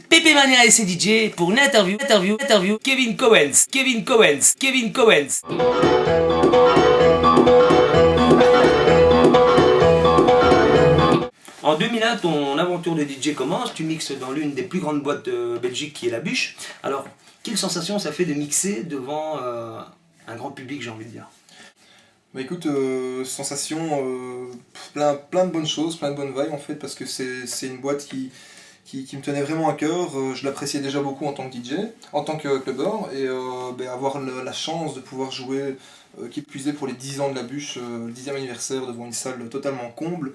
Pépé Mania et ses DJ pour une interview. Kevin Cowens. En 2001, ton aventure de DJ commence. Tu mixes dans l'une des plus grandes boîtes de Belgique qui est la Bûche. Alors, quelle sensation ça fait de mixer devant un grand public, j'ai envie de dire? Bah écoute, sensation, plein de bonnes choses, plein de bonnes vibes en fait, parce que c'est une boîte qui me tenait vraiment à cœur. Je l'appréciais déjà beaucoup en tant que DJ, en tant que clubbeur, et avoir la chance de pouvoir jouer, qui plus est pour les 10 ans de la Bûche, le 10e anniversaire devant une salle totalement comble,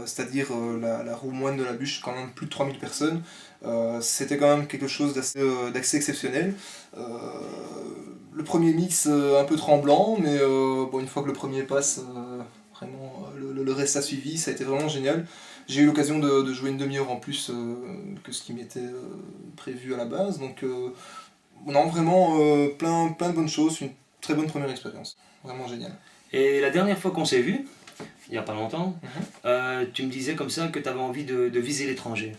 c'est-à-dire la roue moine de la Bûche, quand même plus de 3000 personnes. C'était quand même quelque chose d'assez exceptionnel. Le premier mix un peu tremblant, mais bon, une fois que le premier passe, vraiment le reste a suivi, ça a été vraiment génial. J'ai eu l'occasion de jouer une demi-heure en plus que ce qui m'était prévu à la base, donc non, vraiment plein de bonnes choses, une très bonne première expérience, vraiment génial. Et la dernière fois qu'on s'est vu, il n'y a pas longtemps, tu me disais comme ça que tu avais envie de viser l'étranger.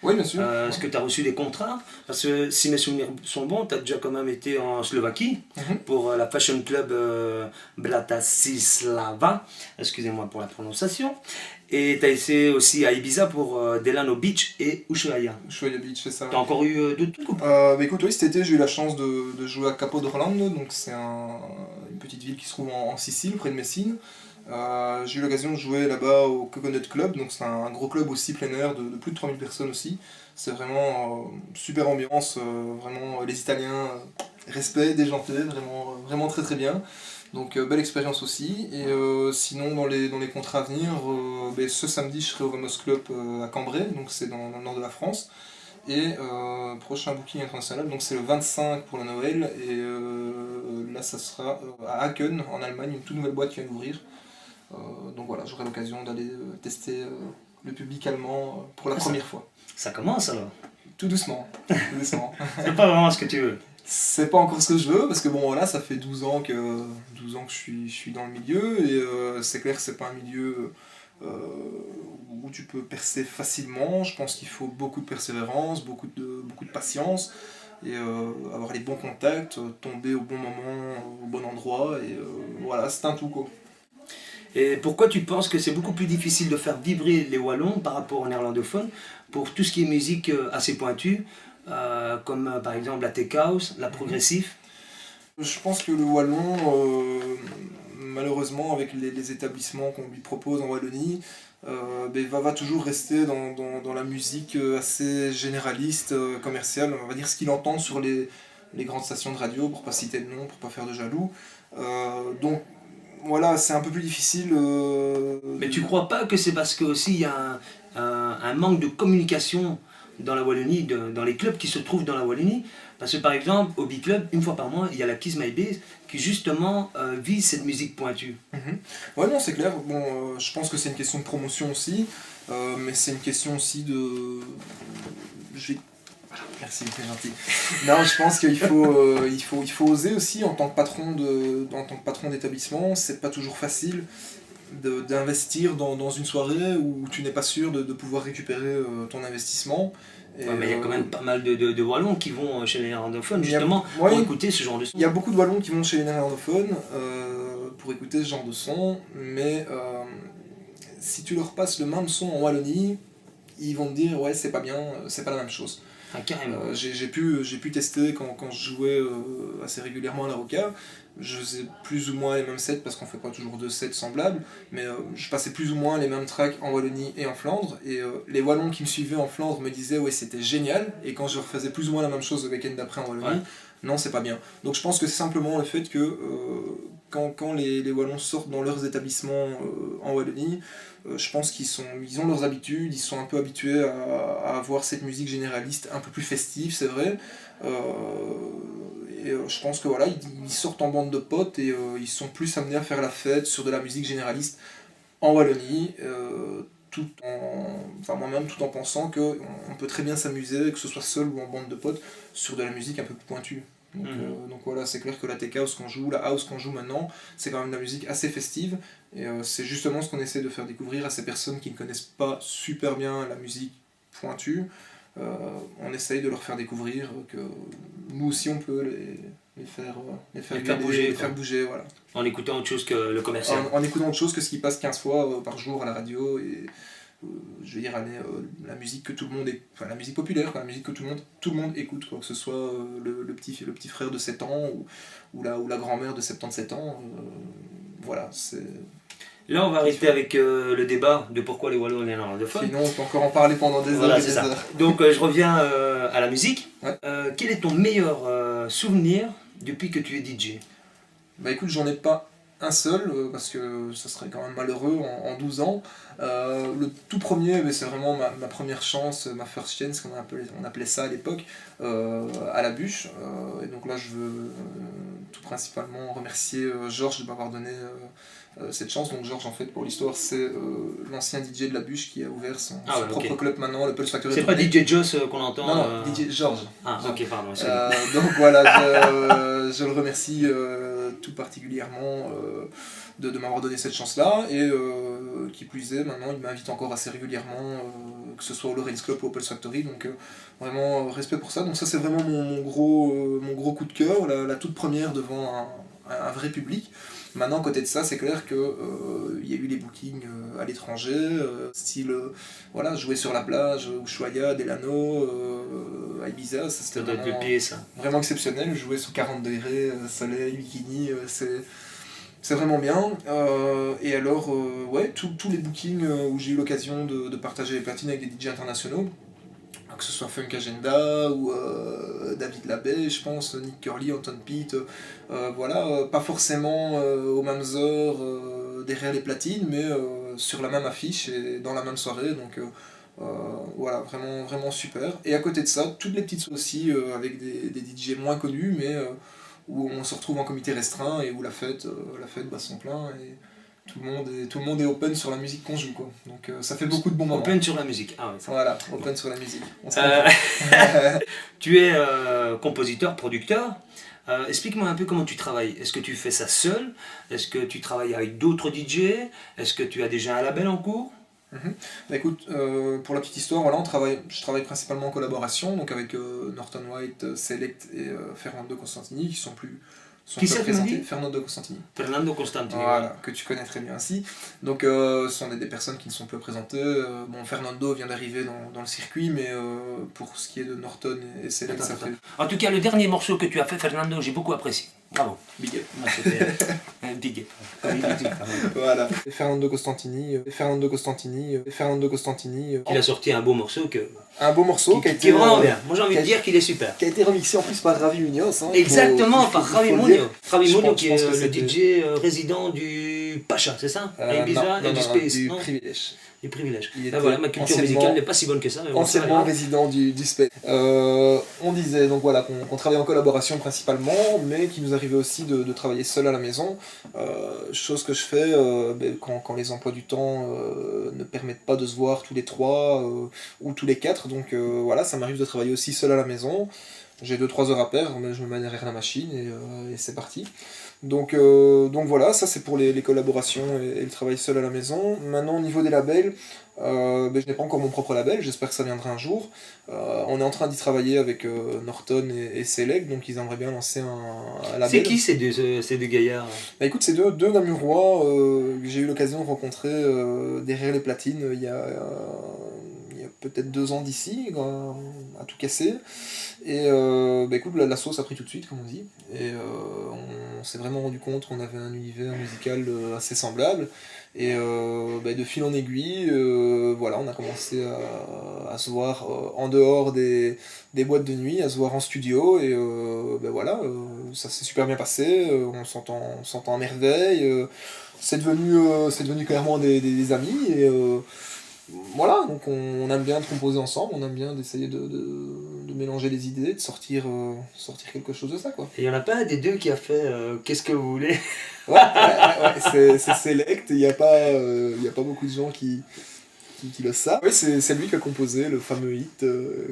Oui, bien sûr. Est-ce que tu as reçu des contrats? Parce que si mes souvenirs sont bons, tu as déjà quand même été en Slovaquie pour la Fashion Club Bratislava, excusez-moi pour la prononciation. Et tu as été aussi à Ibiza pour Delano Beach et Ushuaia. Ushuaia Beach, c'est ça. Tu as encore eu d'autres trucs ou pas? Écoute, oui, cet été j'ai eu la chance de jouer à Capo d'Orlando, donc c'est une petite ville qui se trouve en Sicile, près de Messine. J'ai eu l'occasion de jouer là-bas au Coconut Club, donc c'est un gros club aussi plein air de plus de 3000 personnes aussi. C'est vraiment super ambiance, vraiment les Italiens, respect, déjanté, vraiment très très bien. Donc belle expérience aussi. Et sinon dans les contrats à venir, ce samedi je serai au Vamos Club à Cambrai, donc c'est dans le nord de la France. Et prochain booking international, donc c'est le 25 pour le Noël, et là ça sera à Aachen en Allemagne, une toute nouvelle boîte qui vient d'ouvrir. Donc voilà, j'aurai l'occasion d'aller tester le public allemand pour la première fois. Ça commence alors? Tout doucement, tout doucement. C'est pas vraiment ce que tu veux? C'est pas encore ce que je veux, parce que bon voilà, ça fait 12 ans que je suis dans le milieu, et c'est clair que c'est pas un milieu où tu peux percer facilement. Je pense qu'il faut beaucoup de persévérance, beaucoup de patience, et avoir les bons contacts, tomber au bon moment, au bon endroit, et voilà, c'est un tout quoi. Et pourquoi tu penses que c'est beaucoup plus difficile de faire vibrer les Wallons par rapport aux néerlandophones pour tout ce qui est musique assez pointue, comme par exemple la tech house, la progressif? Je pense que le wallon, malheureusement, avec les établissements qu'on lui propose en Wallonie, va toujours rester dans la musique assez généraliste, commerciale, on va dire ce qu'il entend sur les grandes stations de radio, pour pas citer de nom, pour pas faire de jaloux. Donc voilà, c'est un peu plus difficile. Mais tu crois pas que c'est parce que aussi il y a un manque de communication dans la Wallonie, dans les clubs qui se trouvent dans la Wallonie? Parce que par exemple, au B-Club, une fois par mois, il y a la Kiss My Bass qui justement vise cette musique pointue. Ouais, non, c'est clair. Bon, je pense que c'est une question de promotion aussi, mais c'est une question aussi de. Merci, c'est gentil. Non, je pense qu'il faut, il faut oser aussi en tant que patron d'établissement. C'est pas toujours facile d'investir dans une soirée où tu n'es pas sûr de pouvoir récupérer ton investissement. Et ouais, mais il y a quand même pas mal de Wallons qui vont chez les néerlandophones justement pour écouter ce genre de son. Il y a beaucoup de Wallons qui vont chez les néerlandophones pour écouter ce genre de son, mais si tu leur passes le même son en Wallonie, ils vont te dire ouais c'est pas bien, c'est pas la même chose. Ah, carrément. J'ai pu tester quand je jouais assez régulièrement à la Roca. Je faisais plus ou moins les mêmes sets parce qu'on fait pas toujours deux sets semblables, mais je passais plus ou moins les mêmes tracks en Wallonie et en Flandre, et les Wallons qui me suivaient en Flandre me disaient ouais c'était génial, et quand je refaisais plus ou moins la même chose le week-end d'après en Wallonie, non c'est pas bien. Donc je pense que c'est simplement le fait que quand les Wallons sortent dans leurs établissements en Wallonie, je pense ils ont leurs habitudes, ils sont un peu habitués à avoir cette musique généraliste un peu plus festive, c'est vrai. Et je pense que voilà, ils sortent en bande de potes, et ils sont plus amenés à faire la fête sur de la musique généraliste en Wallonie, moi-même tout en pensant qu'on peut très bien s'amuser, que ce soit seul ou en bande de potes, sur de la musique un peu plus pointue. Donc voilà, c'est clair que la tech house qu'on joue, la house qu'on joue maintenant, c'est quand même de la musique assez festive, et c'est justement ce qu'on essaie de faire découvrir à ces personnes qui ne connaissent pas super bien la musique pointue. on essaye de leur faire découvrir que nous aussi on peut les faire bouger, voilà. En écoutant autre chose que le commercial. En écoutant autre chose que ce qui passe 15 fois par jour à la radio, et je veux dire, la musique que tout le monde enfin la musique populaire, quoi, la musique que tout le monde écoute, quoi, que ce soit le petit frère de 7 ans ou la grand-mère de 77 ans, voilà, c'est... Là, on va arrêter avec le débat de pourquoi les Wallons sont néerlandophones. Sinon, on peut encore en parler pendant des heures et des heures. Donc, je reviens à la musique. Ouais. Quel est ton meilleur souvenir depuis que tu es DJ? Bah écoute, j'en ai pas un seul, parce que ça serait quand même malheureux en 12 ans. Le tout premier, c'est vraiment ma première chance, ma first chance, on appelait ça à l'époque, à la bûche. Et donc là, je veux tout principalement remercier Georges de m'avoir donné cette chance. Donc Georges, en fait, pour l'histoire, c'est l'ancien DJ de la bûche qui a ouvert son propre club maintenant, le Pulse Factory. C'est pas DJ Joss qu'on entend? Non, DJ Georges. Ah, ok, pardon. Donc voilà, je le remercie tout particulièrement de m'avoir donné cette chance-là, et qui plus est, maintenant il m'invite encore assez régulièrement, que ce soit au Lorenz Club ou au Pulse Factory, donc vraiment respect pour ça. Donc ça, c'est vraiment mon gros coup de cœur, la toute première devant un vrai public. Maintenant, à côté de ça, c'est clair qu'il y a eu les bookings à l'étranger, style voilà, jouer sur la plage, Ushuaïa, Delano, à Ibiza, ça c'était vraiment exceptionnel. Jouer sous 40 degrés, soleil, bikini, c'est vraiment bien. Et alors, ouais, tous les bookings où j'ai eu l'occasion de partager les platines avec des DJ internationaux, que ce soit Funk Agenda ou David Labbé, je pense, Nick Curly, Anton Pitt, voilà, pas forcément aux mêmes heures derrière les platines, mais sur la même affiche et dans la même soirée, donc voilà, vraiment super. Et à côté de ça, toutes les petites aussi avec des DJ moins connus, mais où on se retrouve en comité restreint et où la fête bat son plein, et tout le monde est open sur la musique qu'on joue, quoi. Donc ça fait beaucoup de bons moments. Open sur la musique, ah ouais. Voilà, open sur la musique. Tu es compositeur, producteur. Explique-moi un peu comment tu travailles. Est-ce que tu fais ça seul? Est-ce que tu travailles avec d'autres DJ? Est-ce que tu as déjà un label en cours? Bah écoute, pour la petite histoire, voilà, je travaille principalement en collaboration, donc avec Norton White, Select et Fernando Costantini, qui sont plus présentés. Fernando Costantini. Fernando Costantini. Voilà, que tu connais très bien aussi. Donc ce sont des personnes qui ne sont plus présentées. Bon, Fernando vient d'arriver dans le circuit, mais pour ce qui est de Norton et Select, ça fait... En tout cas, le dernier morceau que tu as fait, Fernando, j'ai beaucoup apprécié. Bravo. Big up. Moi, c'était big up. Voilà. Et Fernando Costantini. Il a sorti un beau morceau un beau morceau qui est vraiment bien. Moi, j'ai envie de dire qu'il est super. Qui a été remixé en plus par Ravi Munoz. Hein, exactement, par Ravi Munoz. Ravi Munoz qui est le DJ résident du Pacha, c'est ça? Ibiza et du Space. Du Privilège. Du Privilège. Voilà, ma culture musicale n'est pas si bonne que ça. Mais anciennement résident du Space. On disait donc voilà qu'on travaillait en collaboration principalement, mais qu'il nous arrivait aussi de travailler seul à la maison. Chose que je fais quand les emplois du temps ne permettent pas de se voir tous les 3 ou tous les 4. Donc voilà, ça m'arrive de travailler aussi seul à la maison. J'ai 2-3 heures à perdre, mais je me mets derrière la machine et c'est parti. Donc voilà, ça c'est pour les collaborations et le travail seul à la maison. Maintenant, au niveau des labels, je n'ai pas encore mon propre label, j'espère que ça viendra un jour. On est en train d'y travailler avec Norton et Select, donc ils aimeraient bien lancer un label. C'est qui ces deux gaillards? Bah écoute, c'est deux Namurois que j'ai eu l'occasion de rencontrer derrière les platines il y a peut-être 2 ans d'ici, à tout casser. Et écoute, la sauce a pris tout de suite, comme on dit. Et on s'est vraiment rendu compte qu'on avait un univers musical assez semblable. Et de fil en aiguille, voilà, on a commencé à se voir en dehors des boîtes de nuit, à se voir en studio. Et voilà, ça s'est super bien passé, on s'entend à merveille. C'est devenu clairement des amis. Et voilà, donc on aime bien de composer ensemble, on aime bien d'essayer de mélanger les idées, de sortir quelque chose de ça, quoi. Et il n'y en a pas un des deux qui a fait Qu'est-ce que vous voulez? Ouais, c'est Select, il n'y a pas beaucoup de gens qui le savent. Oui, c'est lui qui a composé le fameux hit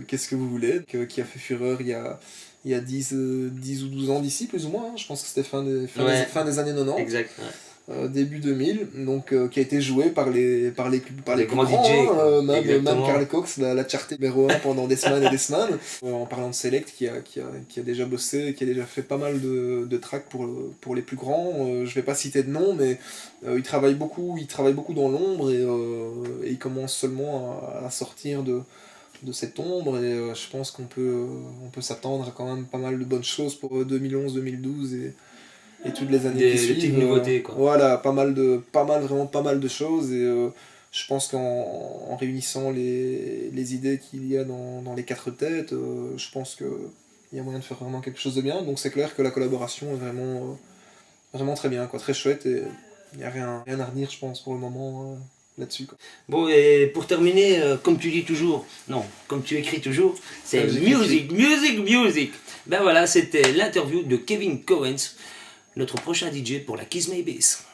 Qu'est-ce que vous voulez, qui a fait fureur il y a 10 ou 12 ans d'ici, plus ou moins, hein. Je pense que c'était fin des années 90. Exact, ouais. début 2000, donc qui a été joué par les Les plus grands grands, DJ, quoi. même Exactement. Carl Cox l'a charté numéro 1 pendant des semaines et des semaines. En parlant de Select, qui a déjà bossé, qui a déjà fait pas mal de tracks pour les plus grands, je vais pas citer de nom, mais il travaille beaucoup dans l'ombre et il commence seulement à sortir de cette ombre et je pense qu'on peut s'attendre à quand même pas mal de bonnes choses pour 2011, 2012 et toutes les années qui Des suivent. petites nouveautés, quoi. Voilà, vraiment pas mal de choses et je pense qu'en réunissant les idées qu'il y a dans les quatre têtes, je pense qu'il y a moyen de faire vraiment quelque chose de bien. Donc c'est clair que la collaboration est vraiment très bien, quoi, très chouette et il n'y a rien à redire, je pense, pour le moment là-dessus, quoi. Bon, et pour terminer, comme tu dis toujours, non, comme tu écris toujours, c'est Comme j'écris. music. Ben voilà, c'était l'interview de Kevin Coens, notre prochain DJ pour la Kiss My Bass.